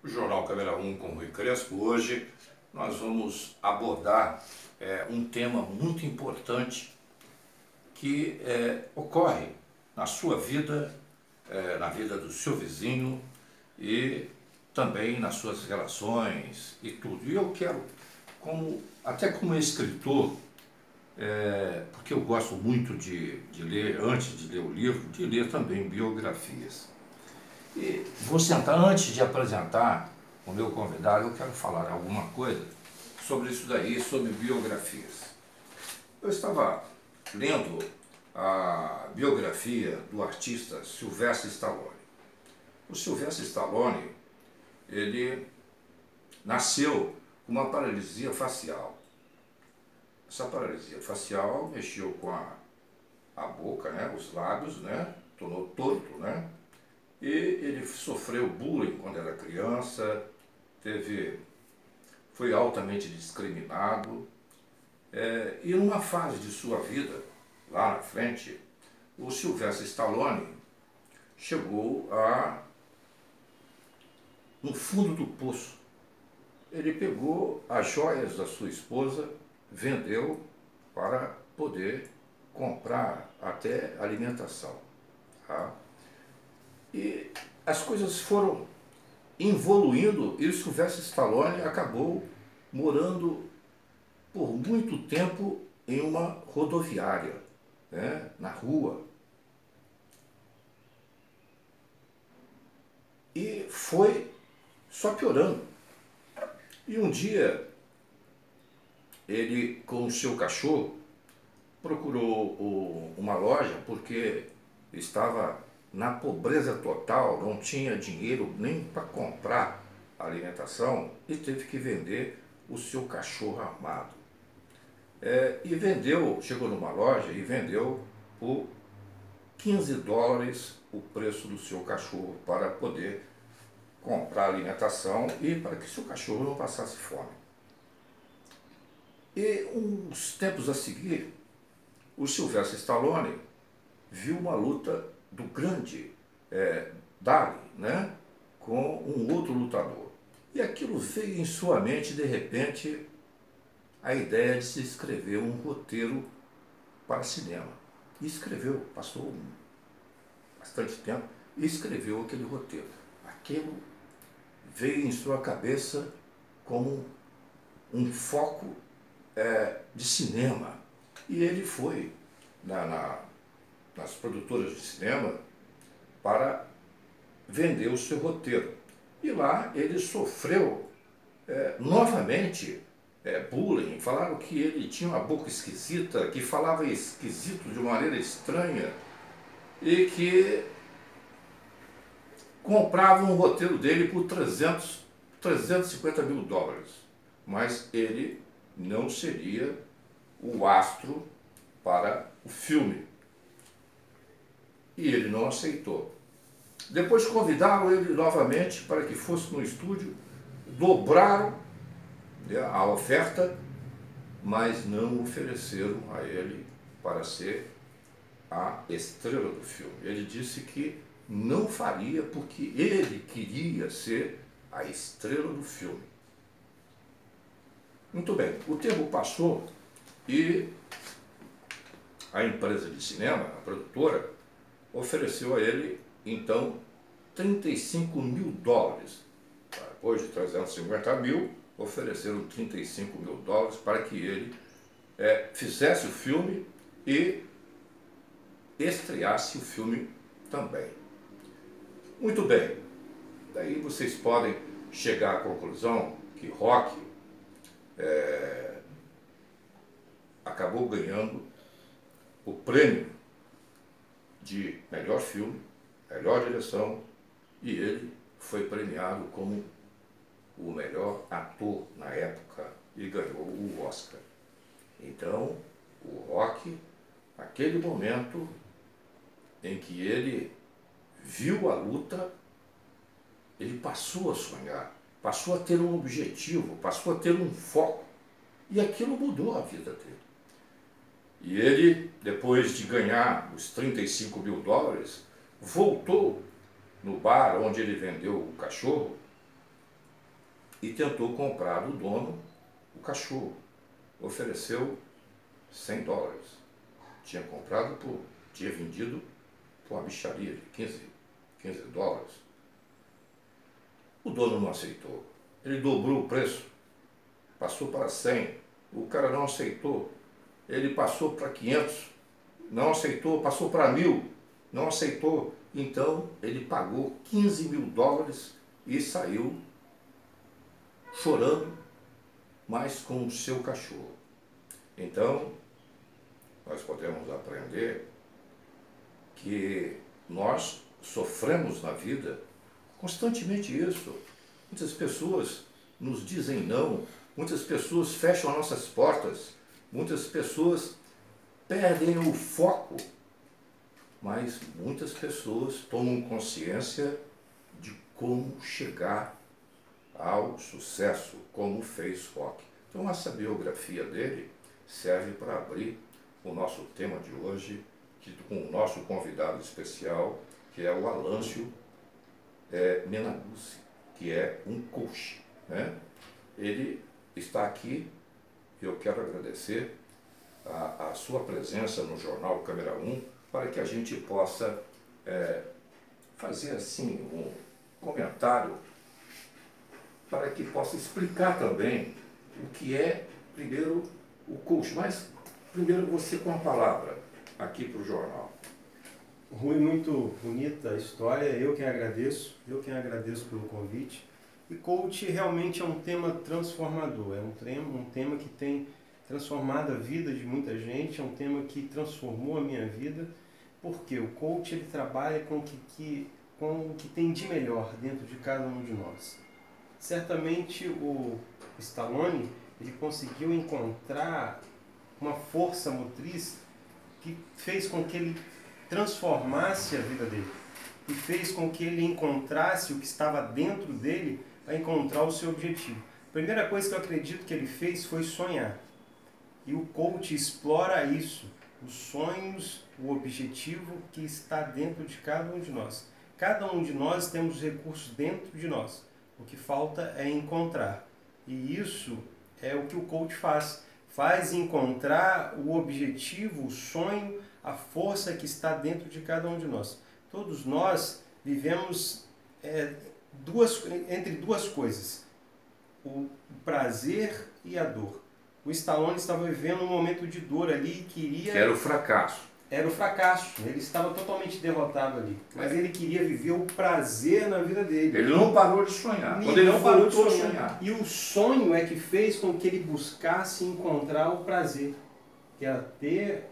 O Jornal Câmera 1 com Rui Crespo. Hoje nós vamos abordar um tema muito importante que ocorre na sua vida, na vida do seu vizinho e também nas suas relações e tudo. E eu quero, até como escritor, porque eu gosto muito de ler, antes de ler o livro, de ler também biografias. E vou sentar, antes de apresentar o meu convidado, eu quero falar alguma coisa sobre isso daí, sobre biografias. Eu estava lendo a biografia do artista Sylvester Stallone. O Sylvester Stallone, ele nasceu com uma paralisia facial. Essa paralisia facial mexeu com a boca, né, os lábios, né, tornou torto, né? E ele sofreu bullying quando era criança, foi altamente discriminado. E numa fase de sua vida, lá na frente, o Sylvester Stallone chegou no fundo do poço. Ele pegou as joias da sua esposa, vendeu para poder comprar até alimentação. Tá? E as coisas foram evoluindo e o Sylvester Stallone acabou morando por muito tempo em uma rodoviária, né, na rua. E foi só piorando. E um dia, ele com o seu cachorro procurou uma loja porque estava na pobreza total, não tinha dinheiro nem para comprar alimentação e teve que vender o seu cachorro amado. E vendeu, chegou numa loja e vendeu por $15 o preço do seu cachorro para poder comprar alimentação e para que seu cachorro não passasse fome. E uns tempos a seguir, o Sylvester Stallone viu uma luta do grande Dali, né, com um outro lutador. E aquilo veio em sua mente, de repente, a ideia de se escrever um roteiro para cinema. E escreveu, passou bastante tempo, e escreveu aquele roteiro. Aquilo veio em sua cabeça como um foco de cinema. E ele foi nas produtoras de cinema para vender o seu roteiro. E lá ele sofreu novamente bullying. Falaram que ele tinha uma boca esquisita, que falava esquisito de uma maneira estranha e que compravam o roteiro dele por $350 mil. Mas ele não seria o astro para o filme. E ele não aceitou. Depois convidaram ele novamente para que fosse no estúdio, dobraram a oferta, mas não ofereceram a ele para ser a estrela do filme. Ele disse que não faria porque ele queria ser a estrela do filme. Muito bem, o tempo passou e a empresa de cinema, a produtora, ofereceu a ele, então, $35 mil. Depois de 350 mil, ofereceram $35 mil para que ele fizesse o filme e estreasse o filme também. Muito bem, daí vocês podem chegar à conclusão que Rocky acabou ganhando o prêmio de melhor filme, melhor direção, e ele foi premiado como o melhor ator na época e ganhou o Oscar. Então, o Rocky, naquele momento em que ele viu a luta, ele passou a sonhar, passou a ter um objetivo, passou a ter um foco, e aquilo mudou a vida dele. E ele, depois de ganhar os $35 mil, voltou no bar onde ele vendeu o cachorro e tentou comprar do dono o cachorro. Ofereceu $100. Tinha vendido por uma mixaria de 15 dólares. O dono não aceitou. Ele dobrou o preço, passou para 100. O cara não aceitou. Ele passou para 500, não aceitou, passou para 1.000, não aceitou. Então ele pagou $15 mil e saiu chorando, mas com o seu cachorro. Então, nós podemos aprender que nós sofremos na vida constantemente isso. Muitas pessoas nos dizem não, muitas pessoas fecham as nossas portas, muitas pessoas perdem o foco, mas muitas pessoas tomam consciência de como chegar ao sucesso, como fez Rock. Então essa biografia dele serve para abrir o nosso tema de hoje, com o nosso convidado especial, que é o Alâncio Menaguzi, que é um coach, né? Ele está aqui e eu quero agradecer a sua presença no Jornal Câmera 1 para que a gente possa fazer assim um comentário para que possa explicar também o que é, primeiro, o coach, mas primeiro você com a palavra aqui para o jornal. Rui, muito bonita a história, eu quem agradeço pelo convite. E coach realmente é um tema transformador, é um tema que tem transformado a vida de muita gente, é um tema que transformou a minha vida, porque o coach ele trabalha com o que tem de melhor dentro de cada um de nós. Certamente o Stallone ele conseguiu encontrar uma força motriz que fez com que ele transformasse a vida dele e fez com que ele encontrasse o que estava dentro dele para encontrar o seu objetivo. A primeira coisa que eu acredito que ele fez foi sonhar. E o coach explora isso, os sonhos, o objetivo que está dentro de cada um de nós. Cada um de nós temos recursos dentro de nós. O que falta é encontrar. E isso é o que o coach faz. Faz encontrar o objetivo, o sonho, a força que está dentro de cada um de nós. Todos nós vivemos entre duas coisas, o prazer e a dor. O Stallone estava vivendo um momento de dor ali e queria... Que era o fracasso. Era o fracasso, ele estava totalmente derrotado ali, mas ele queria viver o prazer na vida dele. Ele não parou de sonhar. Ele não parou de sonhar. E o sonho é que fez com que ele buscasse encontrar o prazer, que era ter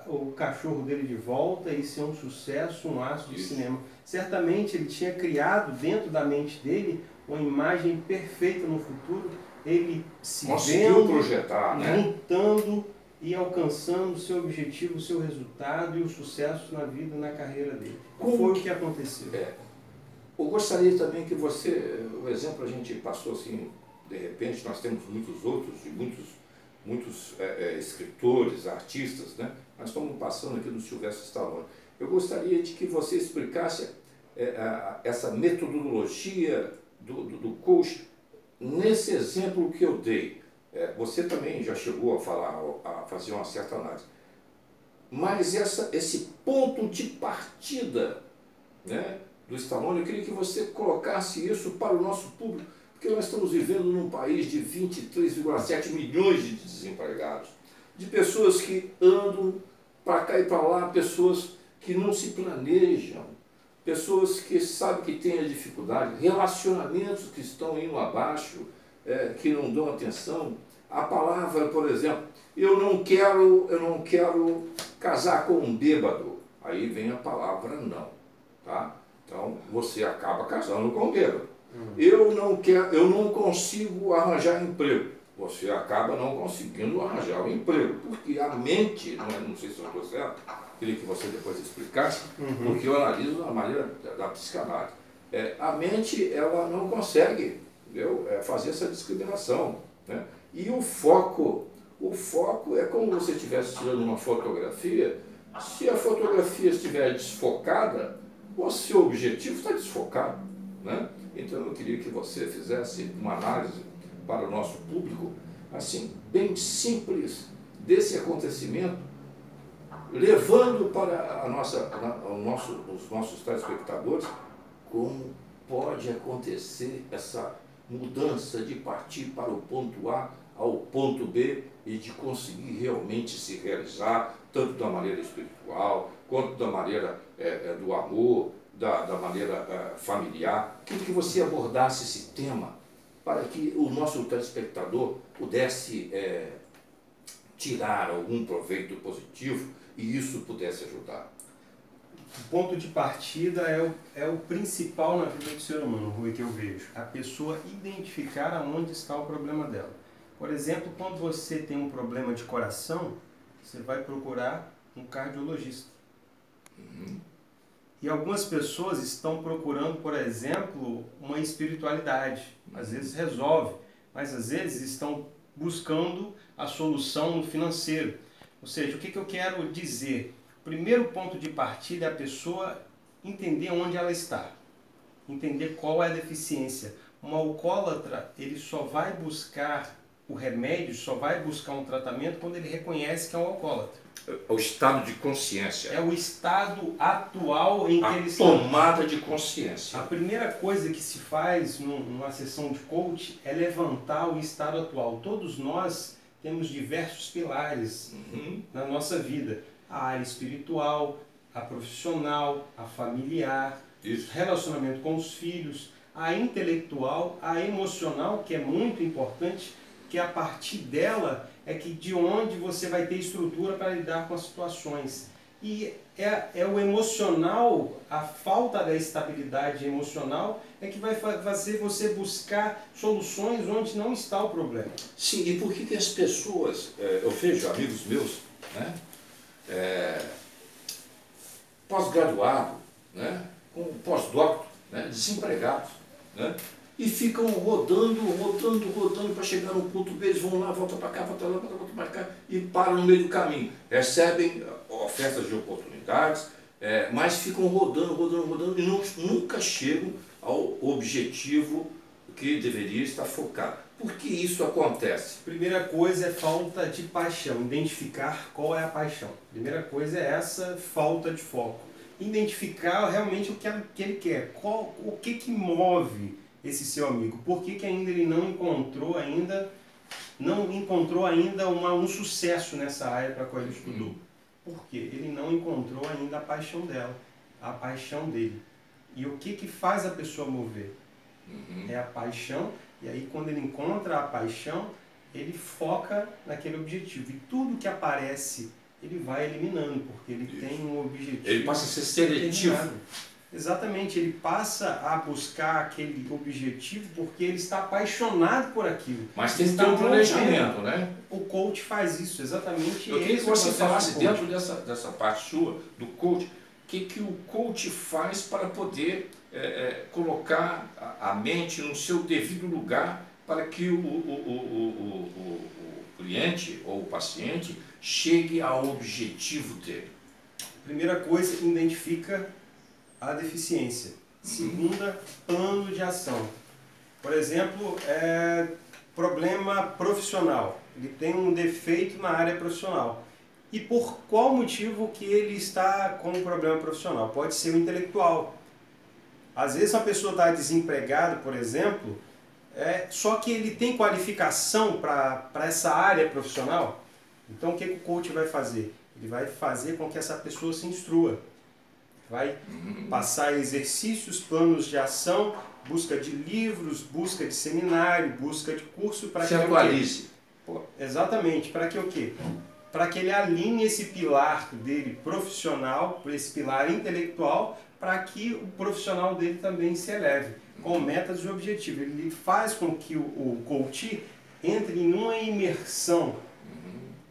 o cachorro dele de volta e ser um sucesso, um astro de cinema. Certamente ele tinha criado dentro da mente dele uma imagem perfeita no futuro, ele se vendo, projetar, né? lutando e alcançando o seu objetivo, o seu resultado e o sucesso na vida, na carreira dele. Qual foi o que aconteceu? Eu gostaria também que você, o exemplo a gente passou assim, de repente nós temos muitos outros, e muitos escritores, artistas, né? Nós estamos passando aqui no Sylvester Stallone. Eu gostaria de que você explicasse essa metodologia do coach nesse exemplo que eu dei. Você também já chegou a fazer uma certa análise. Mas esse ponto de partida, né, do Stallone, eu queria que você colocasse isso para o nosso público, porque nós estamos vivendo num país de 23,7 milhões de desempregados, de pessoas que andam para cá e para lá, pessoas que não se planejam, pessoas que sabem que têm a dificuldade, relacionamentos que estão indo abaixo, que não dão atenção. A palavra, por exemplo, eu não quero casar com um bêbado. Aí vem a palavra não, tá? Então você acaba casando com um bêbado. Eu não consigo arranjar emprego. Você acaba não conseguindo arranjar um emprego, porque a mente, não sei se eu estou certo, queria que você depois explicasse, porque eu analiso da maneira da psicanálise. A mente, ela não consegue, entendeu? Fazer essa discriminação, né? E o foco é como você estivesse tirando uma fotografia. Se a fotografia estiver desfocada, o seu objetivo está desfocado, né? Então eu queria que você fizesse uma análise para o nosso público, assim, bem simples desse acontecimento, levando para os nossos telespectadores como pode acontecer essa mudança de partir para o ponto A ao ponto B e de conseguir realmente se realizar, tanto da maneira espiritual, quanto da maneira do amor, da maneira familiar. Queria que você abordasse esse tema para que o nosso telespectador pudesse tirar algum proveito positivo e isso pudesse ajudar. O ponto de partida é o principal na vida do ser humano, Rui, que eu vejo. A pessoa identificar aonde está o problema dela. Por exemplo, quando você tem um problema de coração, você vai procurar um cardiologista. E algumas pessoas estão procurando, por exemplo, uma espiritualidade. Às vezes resolve, mas às vezes estão buscando a solução no financeiro. Ou seja, o que eu quero dizer? O primeiro ponto de partida é a pessoa entender onde ela está. Entender qual é a deficiência. Um alcoólatra, ele só vai buscar o remédio, só vai buscar um tratamento quando ele reconhece que é um alcoólatra. O estado de consciência. É o estado atual em que ele está. A tomada de consciência. A primeira coisa que se faz numa sessão de coach é levantar o estado atual. Todos nós temos diversos pilares na nossa vida. A área espiritual, a profissional, a familiar, relacionamento com os filhos, a intelectual, a emocional, que é muito importante, que a partir dela é que de onde você vai ter estrutura para lidar com as situações. E é o emocional, a falta da estabilidade emocional é que vai fazer você buscar soluções onde não está o problema. Sim, e por que as pessoas, eu vejo amigos meus, né, pós-graduado, né, com pós-doutor, né, desempregados, né, e ficam rodando para chegar no ponto B, eles vão lá, voltam para cá, voltam lá, voltam para cá e param no meio do caminho. Recebem ofertas de oportunidades, mas ficam rodando e nunca chegam ao objetivo que deveria estar focado. Por que isso acontece? Primeira coisa é falta de paixão, identificar qual é a paixão. Primeira coisa é essa falta de foco. Identificar realmente o que ele quer, o que move esse seu amigo, por que ainda ele não encontrou ainda um sucesso nessa área para a qual ele estudou. Porque ele não encontrou ainda a paixão dela, a paixão dele. E o que faz a pessoa mover? É a paixão, e aí quando ele encontra a paixão, ele foca naquele objetivo. E tudo que aparece, ele vai eliminando, porque ele tem um objetivo. Ele passa a ser seletivo. Exatamente, ele passa a buscar aquele objetivo porque ele está apaixonado por aquilo. Mas tem que ter um planejamento, né? O coach faz isso, exatamente. Eu queria que você falasse dentro dessa parte sua, do coach, o que o coach faz para poder colocar a mente no seu devido lugar para que o cliente ou o paciente chegue ao objetivo dele. Primeira coisa, identifica a deficiência. Segunda, plano de ação. Por exemplo, problema profissional. Ele tem um defeito na área profissional. E por qual motivo que ele está com um problema profissional? Pode ser o intelectual. Às vezes a pessoa está desempregada, por exemplo, só que ele tem qualificação para essa área profissional. Então o que o coach vai fazer? Ele vai fazer com que essa pessoa se instrua. Vai passar exercícios, planos de ação, busca de livros, busca de seminário, busca de curso para que se atualize. Exatamente, para que o quê? Para que ele alinhe esse pilar dele profissional, esse pilar intelectual, para que o profissional dele também se eleve, com metas e objetivos. Ele faz com que o coach entre em uma imersão,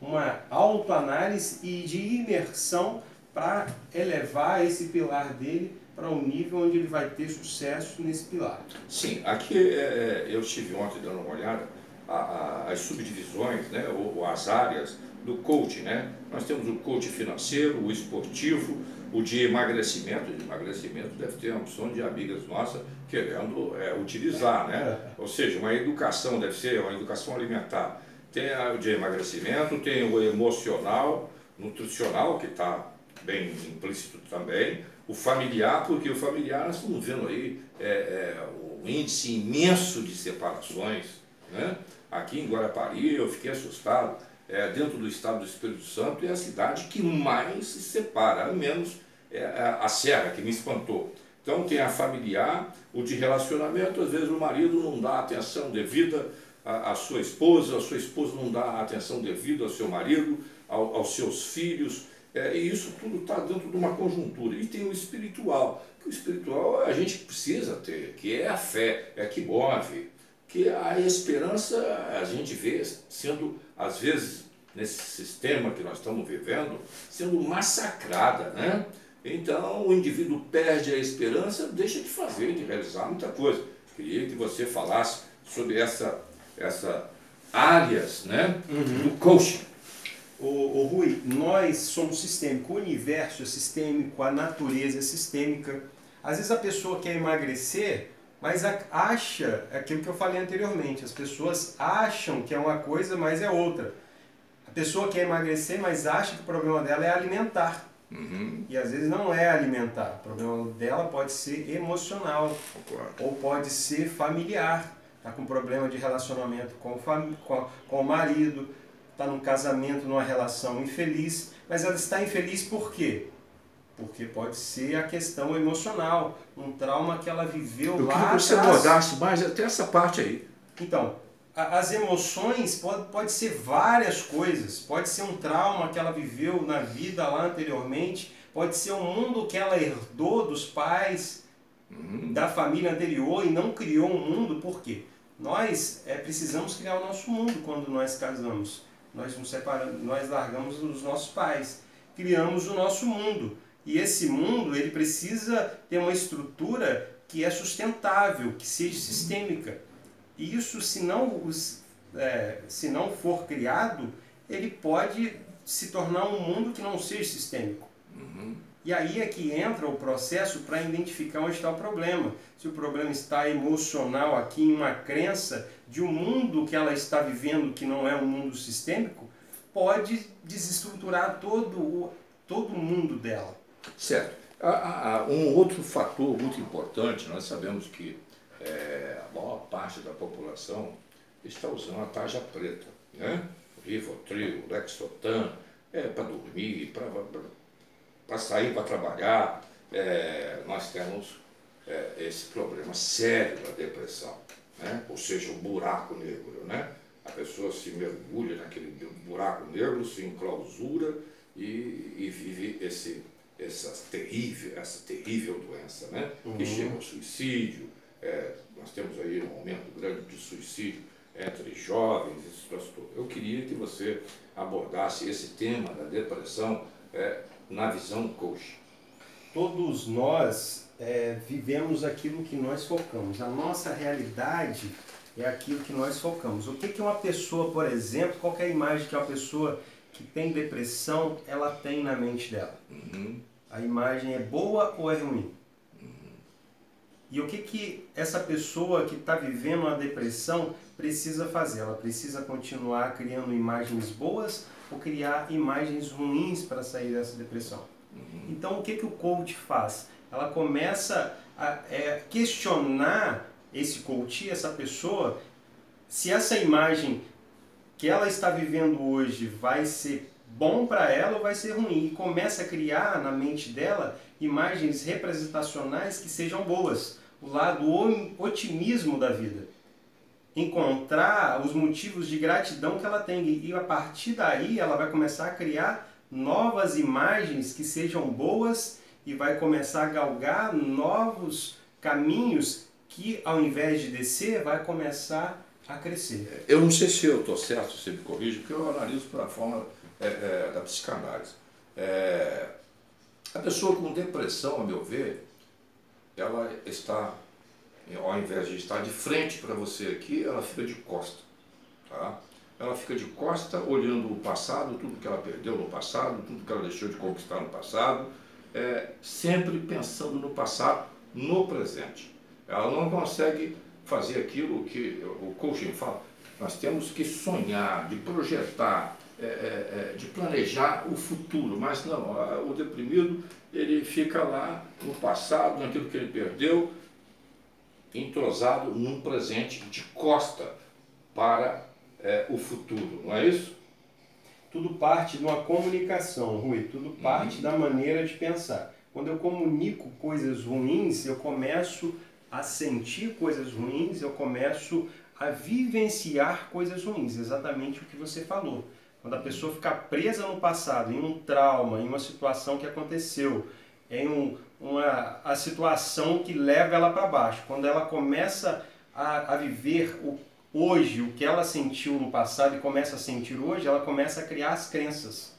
uma autoanálise e de imersão para elevar esse pilar dele para um nível onde ele vai ter sucesso nesse pilar. Sim, aqui eu estive ontem dando uma olhada, as subdivisões, né, ou as áreas do coaching, né? Nós temos o coaching financeiro, o esportivo, o de emagrecimento. De emagrecimento deve ter uma opção de amigas nossas querendo utilizar, né? Ou seja, uma educação deve ser uma educação alimentar. Tem o de emagrecimento, tem o emocional, nutricional, que está bem implícito também, o familiar, porque o familiar nós estamos vendo aí o índice imenso de separações, né? Aqui em Guarapari eu fiquei assustado, dentro do estado do Espírito Santo é a cidade que mais se separa, menos a Serra, que me espantou. Então tem a familiar, o de relacionamento, às vezes o marido não dá atenção devida à sua esposa não dá atenção devida ao seu marido, aos seus filhos, e isso tudo está dentro de uma conjuntura. E tem o espiritual, que o espiritual a gente precisa ter, que é a fé, que move, que a esperança a gente vê sendo, às vezes, nesse sistema que nós estamos vivendo, sendo massacrada, né? Então o indivíduo perde a esperança, deixa de fazer, de realizar muita coisa. Queria que você falasse sobre essa áreas, né, do coaching. O Rui, nós somos sistêmicos, o universo é sistêmico, a natureza é sistêmica. Às vezes a pessoa quer emagrecer, mas acha aquilo que eu falei anteriormente. As pessoas acham que é uma coisa, mas é outra. A pessoa quer emagrecer, mas acha que o problema dela é alimentar. E às vezes não é alimentar. O problema dela pode ser emocional, ou pode ser familiar. Está com problema de relacionamento com o marido, está num casamento, numa relação infeliz, mas ela está infeliz por quê? Porque pode ser a questão emocional, um trauma que ela viveu lá atrás. Eu queria que você abordasse mais até essa parte aí. Então, as emoções pode ser várias coisas, pode ser um trauma que ela viveu na vida lá anteriormente, pode ser um mundo que ela herdou dos pais, da família anterior e não criou um mundo. Por quê? Nós precisamos criar o nosso mundo quando nós casamos. Nós nos separamos, nós largamos os nossos pais, criamos o nosso mundo. E esse mundo ele precisa ter uma estrutura que é sustentável, que seja sistêmica. E isso, se não for criado, ele pode se tornar um mundo que não seja sistêmico. E aí é que entra o processo para identificar onde está o problema. Se o problema está emocional aqui, em uma crença de um mundo que ela está vivendo que não é um mundo sistêmico, pode desestruturar todo o mundo dela. Certo. Um outro fator muito importante, nós sabemos que a maior parte da população está usando a tarja preta, né? Rivotril, Lexotan, para dormir, para sair para trabalhar. Nós temos esse problema sério da depressão, né? Ou seja, o buraco negro, né? A pessoa se mergulha naquele buraco negro, se enclausura e vive essa terrível doença, né? Que chega ao suicídio. Nós temos aí um aumento grande de suicídio entre jovens, esse troço todo. Eu queria que você abordasse esse tema da depressão na visão coach. Todos nós vivemos aquilo que nós focamos. A nossa realidade é aquilo que nós focamos. O que uma pessoa, por exemplo, qual que é a imagem que uma pessoa que tem depressão, ela tem na mente dela? A imagem é boa ou é ruim? E o que essa pessoa que está vivendo a depressão precisa fazer? Ela precisa continuar criando imagens boas ou criar imagens ruins para sair dessa depressão? Então o que o coach faz? Ela começa a questionar esse coach, essa pessoa, se essa imagem que ela está vivendo hoje vai ser bom para ela ou vai ser ruim. E começa a criar na mente dela imagens representacionais que sejam boas. O lado otimismo da vida. Encontrar os motivos de gratidão que ela tem. E a partir daí ela vai começar a criar novas imagens que sejam boas e vai começar a galgar novos caminhos que, ao invés de descer, vai começar a crescer. Eu não sei se eu estou certo, se você me corrige, porque eu analiso pela forma da psicanálise. A pessoa com depressão, a meu ver, ela está, ao invés de estar de frente para você aqui, ela fica de costa. Tá? ela fica de costa olhando o passado, tudo que ela perdeu no passado, tudo que ela deixou de conquistar no passado, sempre pensando no passado, no presente. Ela não consegue fazer aquilo que o coaching fala. Nós temos que sonhar, de projetar, de planejar o futuro, mas não, o deprimido ele fica lá no passado, naquilo que ele perdeu, entrosado num presente de costa para o futuro, não é isso? Tudo parte de uma comunicação, Rui, tudo parte da maneira de pensar. Quando eu comunico coisas ruins, eu começo a sentir coisas ruins, eu começo a vivenciar coisas ruins, exatamente o que você falou. Quando a pessoa fica presa no passado, em um trauma, em uma situação que aconteceu, em a situação que leva ela para baixo, quando ela começa a viver hoje, o que ela sentiu no passado e começa a sentir hoje, ela começa a criar as crenças.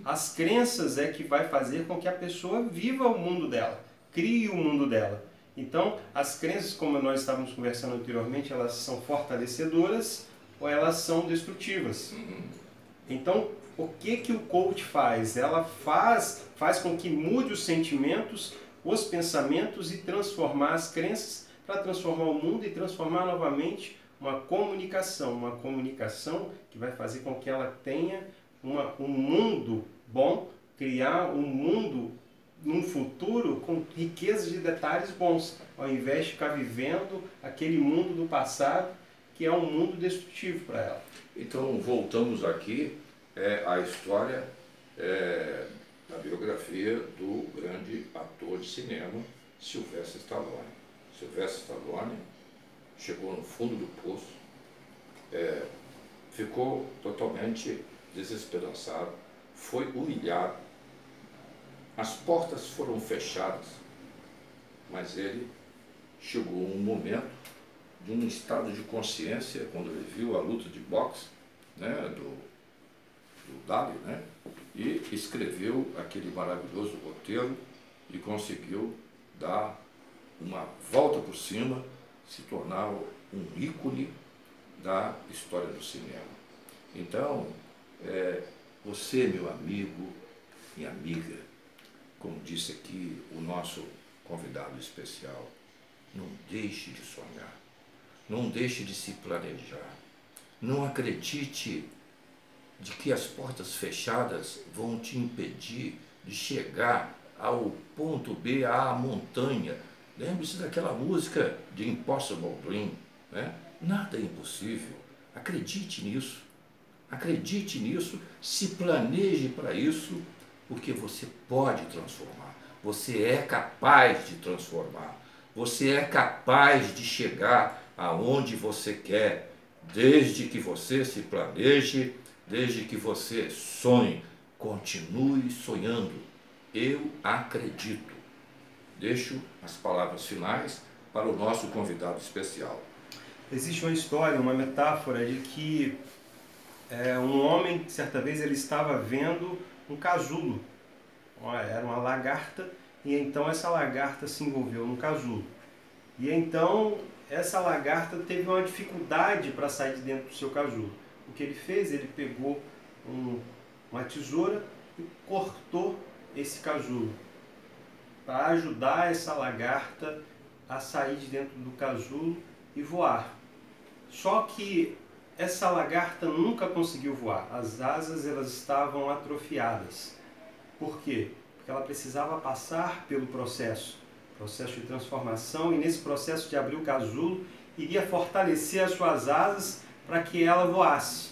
As crenças é que vai fazer com que a pessoa viva o mundo dela, crie o mundo dela. Então, as crenças, como nós estávamos conversando anteriormente, elas são fortalecedoras ou elas são destrutivas. Então, o que o coach faz? Ela faz com que mude os sentimentos, os pensamentos e transformar as crenças para transformar o mundo e transformar novamente uma comunicação que vai fazer com que ela tenha um mundo bom, criar um mundo num futuro com riqueza de detalhes bons, ao invés de ficar vivendo aquele mundo do passado que é um mundo destrutivo para ela. Então voltamos aqui à história da biografia do grande ator de cinema Sylvester Stallone. Sylvester Stallone chegou no fundo do poço, ficou totalmente desesperançado, foi humilhado, as portas foram fechadas, mas ele chegou a um momento de um estado de consciência, quando ele viu a luta de boxe, né, do Dali, né, e escreveu aquele maravilhoso roteiro e conseguiu dar uma volta por cima, se tornar um ícone da história do cinema. Então, você, meu amigo e amiga, como disse aqui o nosso convidado especial, não deixe de sonhar, não deixe de se planejar, não acredite de que as portas fechadas vão te impedir de chegar ao ponto B, à montanha. Lembre-se daquela música de Impossible Dream, né? Nada é impossível. Acredite nisso, se planeje para isso, porque você pode transformar, você é capaz de transformar, você é capaz de chegar aonde você quer, desde que você se planeje, desde que você sonhe, continue sonhando. Eu acredito. Deixo as palavras finais para o nosso convidado especial. Existe uma história, uma metáfora de que um homem, certa vez, ele estava vendo um casulo. Era uma lagarta, e então essa lagarta se envolveu num casulo. E então essa lagarta teve uma dificuldade para sair de dentro do seu casulo. O que ele fez? Ele pegou uma tesoura e cortou esse casulo para ajudar essa lagarta a sair de dentro do casulo e voar. Só que essa lagarta nunca conseguiu voar. As asas elas estavam atrofiadas. Por quê? Porque ela precisava passar pelo processo de transformação, e nesse processo de abrir o casulo iria fortalecer as suas asas para que ela voasse.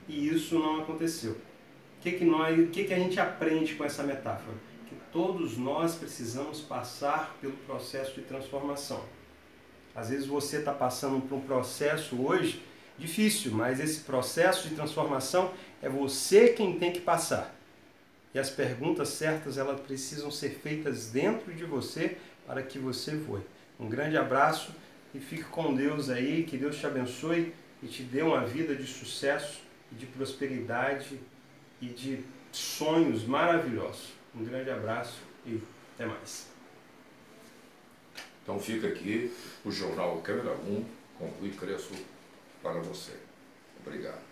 E isso não aconteceu. O que a gente aprende com essa metáfora? Que todos nós precisamos passar pelo processo de transformação. Às vezes você está passando por um processo hoje difícil, mas esse processo de transformação é você quem tem que passar. E as perguntas certas, elas precisam ser feitas dentro de você para que você voe. Um grande abraço e fique com Deus aí, que Deus te abençoe e te dê uma vida de sucesso, de prosperidade e de sonhos maravilhosos. Um grande abraço e até mais. Então fica aqui o Jornal Câmera 1 com Rui Crespo para você. Obrigado.